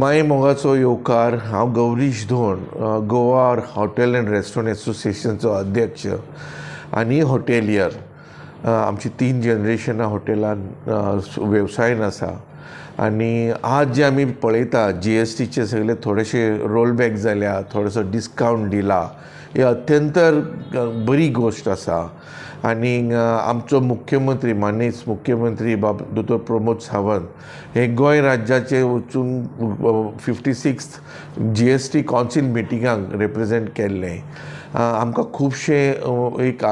माय मोगाचो येवकार। हांव गौरीश धोण, गोवा हॉटेल अँड रेस्टॉरंट एसोसिएशनचो अध्यक्ष आनी हॉटेलियर। आमची 3 जनरेशनां हॉटेलान वेवसायान आसा आनी आज जे आमी पळयता GSTचे सगळे थोडेशे रोलबॅक जाल्या, थोडोसो डिस्कावंट दिला, ही अत्यंत बरी गोश्ट आसा। आनी आमचो मुख्यमंत्री माननीय मुख्यमंत्री दोतोर प्रमोद सावंत हे गोंय राज्याचे वचून 56th GST कावन्सील मिटिंगाक रिप्रेजेंट केल्लें। आमकां खुबशे एक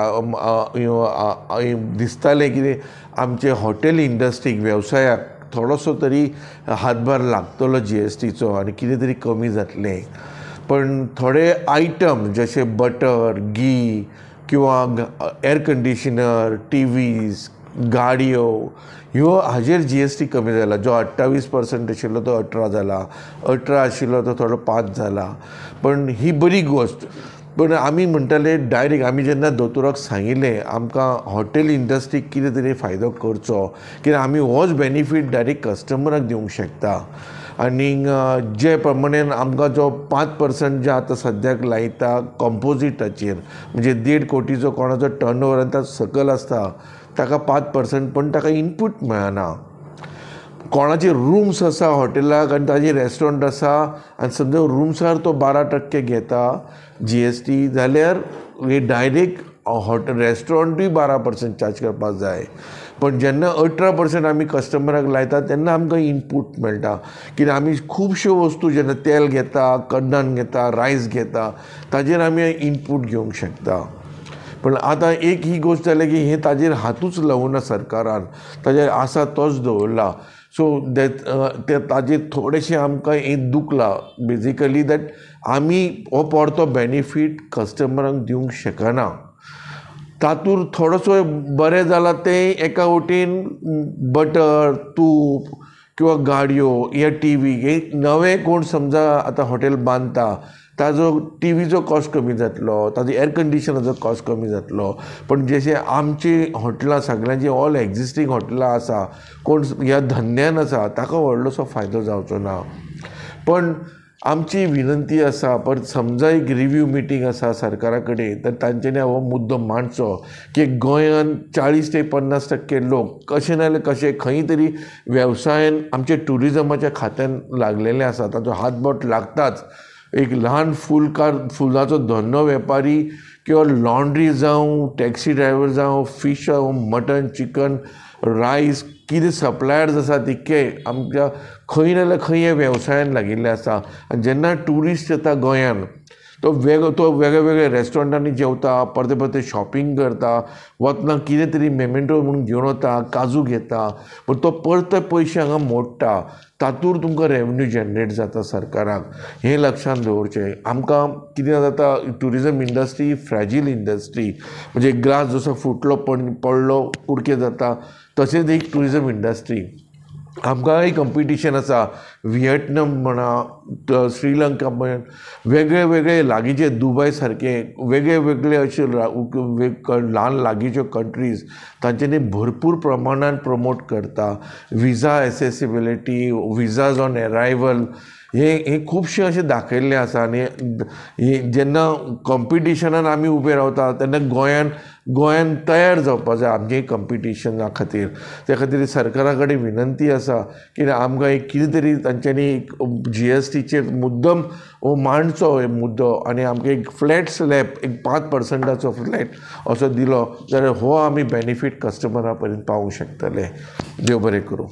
दिसतालें की आमचे हॉटेल इंडस्ट्रीक वेवसायाक थोडोसो तरी हातभार लागतलो GSTचो आनी कितें तरी कमी जातलें। पण थोडे आयटम जशे बटर, घी किंवा एअर कंडिशनर, TVs, गाडयो ह्यो हाजेर GST कमी जाला। जो 28% आशिल्लो तो 18 जाला, 18 आशिल्लो तो थोडो 5 जाला। पण ही बरी गोश्ट। पण आमी म्हणटाले डायरेक्ट आमी जेन्ना दोतोराक सांगिल्लें आमकां हॉटेल इंडस्ट्रीक कितें तरी फायदो करचो, कित्याक आमी होच बेनिफीट डायरेक्ट कस्टमराक दिवंक शकता। आनी जे प्रमाणेन आमकां जो 5% जे आतां सद्याक लायता कॉम्पोजिटाचेर, म्हणजे 1.5 कोटीचो कोणाचो टर्नओवर आनी ताका सकयल आसता ताका 5%, पण ताका इनपूट मेळना। कोणाचे रूम्स आसा हॉटेलाक आनी ताजे रेस्टॉरंट आसा आनी समजा रूम्सार तो 12% घेता GST, जाल्यार हे डायरेक्ट रेस्टॉरंटूय 12% चार्ज करपाक जाय। पण जेन्ना 18% आमी कस्टमराक लायता तेन्ना आमकां इनपूट मेळटा, कित्याक आमी खुबश्यो वस्तू जेन्ना तेल घेता, कण्णन घेता, रायस घेता, ताजेर आमी इनपूट घेवंक शकता। पण आतां एक ही गोश्ट जाली की हे ताजेर हातूच लावना सरकारान, ताजेर आसा तोच दवरला। सो ताजेर थोडेशें आमकां एक दुखला बेजिकली दॅट आमी हो परतो बेनिफीट कस्टमरांक दिवंक शकना। तातूंत थोडोसो बरें जाला तें एका वटेन बटर, तूप किंवा गाडयो या TV हे नवे कोण समजा आतां हॉटेल बांदता ताजो TVचो कॉस्ट कमी जातलो, ताजो एअर कंडिशनाचो कॉस्ट कमी जातलो। पण जशे आमची हॉटेलां सगळ्यांची ऑल एक्जिस्टींग हॉटेलां आसा, कोण ह्या धंद्यान आसा ताका व्हडलोसो फायदो जावचो ना। पण आमची विनंती आसा, पर समजा एक रिव्यू मिटींग आसा सरकारा कडेन, तर तांच्यांनी हो मुद्दो मांडचो की गोंयान 40 ते 50% लोक कशें नाल्यार कशें खंय तरी वेवसायान आमचे ट्युरिजमाच्या खात्यान लागलेले आसा, ताचो हातबोट लागताच। एक ल्हान फुलाचो धंदो वेपारी किंवा लॉन्ड्री जावं, टॅक्सी ड्रायव्हर जावं, फिश जावं, मटन, चिकन, रायस कितें सप्लायर्स आसा तितके आमच्या खंय नाल्यार खंय हे वेवसायान लागिल्ले आसा। आनी जेन्ना ट्युरिस्ट येता गोंयान तो वेगळे वेगळे रेस्टॉरंटांनी जेवता, परते परते शॉपिंग करता, वतना कितें तरी मेमेंटो म्हणून घेवन वता, काजू घेता, पण तो परते पयशे हांगा मोडटा। तातूंत तुमकां रेवन्यू जनरेट जाता सरकाराक, हें लक्षांत दवरचें। आमकां कितें जाता, ट्युरिजम इंडस्ट्री फ्रॅजील इंडस्ट्री, म्हणजे ग्लास जसो फुटलो पडलो उडके जाता, तशेंच एक ट्युरिजम इंडस्ट्री। आमकांय कंपिटिशन आसा, व्हिएटनाम म्हणा, श्रीलंका म्हण, वेगळे वेगळे लागींचे दुबय सारके वेगळे वेगळे अशे ल्हान लागींच्यो कंट्रीज तांच्यांनी भरपूर प्रमाणान प्रमोट करता। विजा एसेसिबिलिटी, विजाज ऑन अरायवल हे खुबशे अशें दाखयल्लें आसा। आनी जेन्ना कॉम्पिटिशनान आमी उबे रावता तेन्ना गोंयान तयार जावपा जाय आमचे कंपिटिशना खातीर। त्या खातीर सरकारा कडेन विनंती आसा की आमकां एक कितें तरी तांच्यांनी एक GSTचेर मुद्दम हो मांडचो हे मुद्दो, आनी आमकां एक फ्लॅट स्लॅब एक 5%ाचो फ्लॅट असो दिलो जाल्यार हो आमी बेनिफीट कस्टमरा पर्यंत पावूंक शकतले। देव बरें करूं।